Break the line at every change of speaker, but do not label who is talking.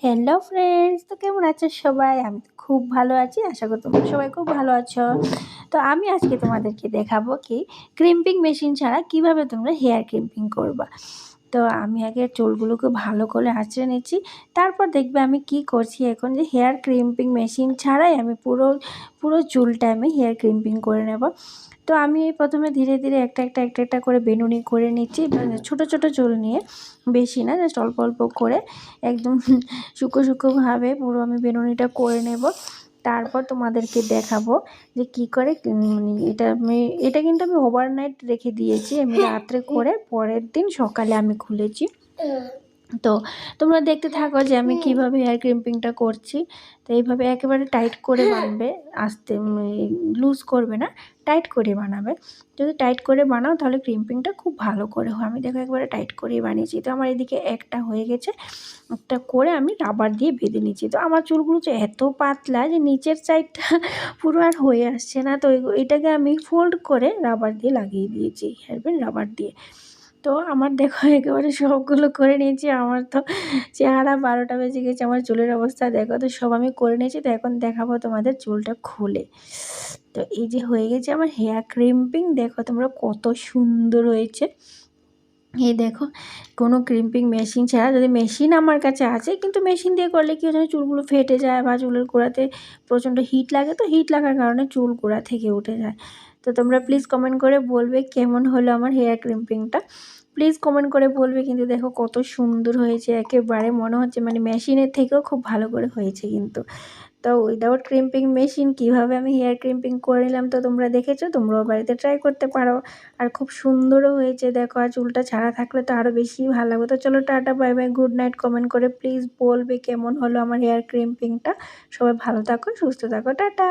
Hello friends, তো কেমন আছো সবাই? আমি তো খুব ভালো আছি। আশা করি তোমরা সবাই খুব ভালো আছো। তো আমি আজকে তোমাদেরকে দেখাবো কি ক্রিম্পিং মেশিন ছাড়া কিভাবে তোমরা হেয়ার ক্রিম্পিং করবা। তো আমি আগে চুলগুলোকে ভালো করে আঁচড়ে নিচ্ছি, তারপর দেখবে আমি কি করছি এখন, যে হেয়ার ক্রিম্পিং মেশিন ছাড়াই আমি পুরো পুরো চুলটা আমি হেয়ার ক্রিম্পিং করে নেব। তো আমি প্রথমে ধীরে ধীরে একটা করে বেনুনি করে নিচ্ছি, মানে ছোটো ছোটো চুল নিয়ে, বেশি না, জাস্ট অল্প অল্প করে একদম শুকোভাবে পুরো আমি বেনুনিটা করে নেব। তারপর তোমাদেরকে দেখাবো যে কি করে এটা কিন্তু আমি ওভারনাইট রেখে দিয়েছি, আমি রাত্রে করে পরের দিন সকালে আমি খুলেছি। তো তোমরা দেখতে থাকো যে আমি কিভাবে হেয়ার ক্রিম্পিংটা করছি। তো এইভাবে একেবারে টাইট করে বানাবে, আস্তে লুজ করবে না, টাইট করে বানাবে। যদি টাইট করে বানাও তাহলে ক্রিম্পিংটা খুব ভালো করে হয়। আমি দেখো একবারে টাইট করেই বানিয়েছি। তো আমার এদিকে একটা হয়ে গেছে, একটা করে আমি রাবার দিয়ে বেঁধে নিচ্ছি। তো আমার চুলগুলো তো এত পাতলা যে নিচের সাইডটা পুরো আর হয়ে আসছে না। তো এটাকে আমি ফোল্ড করে রাবার দিয়ে লাগিয়ে দিয়েছি, হেয়ারব্যান্ড রাবার দিয়ে। তো আমার দেখো একেবারে সবগুলো করে নিয়েছি। আমার তো চেহারা 12টা বেজে গেছে, আমার চুলের অবস্থা দেখো। তো সব আমি করে নিয়েছি। তো এখন দেখাবো তোমাদের চুলটা খুলে। তো এই যে হয়ে গেছে আমার হেয়ার ক্রিম্পিং, দেখো তোমরা কত সুন্দর হয়েছে। এই দেখো, কোনো ক্রিম্পিং মেশিন ছাড়া, যদি মেশিন আমার কাছে আছে, কিন্তু মেশিন দিয়ে করলে কি হয়, চুলগুলো ফেটে যায় বা চুলের গোড়াতে প্রচণ্ড হিট লাগে। তো হিট লাগার কারণে চুল গোড়া থেকে উঠে যায়। তো তোমরা প্লিজ কমেন্ট করে বলবে কেমন হলো আমার হেয়ার ক্রিম্পিংটা, প্লিজ কমেন্ট করে বলবে। কিন্তু দেখো কত সুন্দর হয়েছে, একেবারে মনে হচ্ছে মানে মেশিনের থেকেও খুব ভালো করে হয়েছে কিন্তু। তো উইদাউট ক্রিম্পিং মেশিন কীভাবে আমি হেয়ার ক্রিম্পিং করে নিলাম তো তোমরা দেখেছো, তোমরাও বাড়িতে ট্রাই করতে পারো। আর খুব সুন্দরও হয়েছে দেখো। আর চুলটা ছাড়া থাকলে তো আরও বেশি ভালো লাগবে। তো চলো tata bye bye, good night. Comment করে প্লিজ বলবে কেমন হলো আমার হেয়ার ক্রিম্পিংটা। সবাই ভালো থাকো, সুস্থ থাকো, টাটা।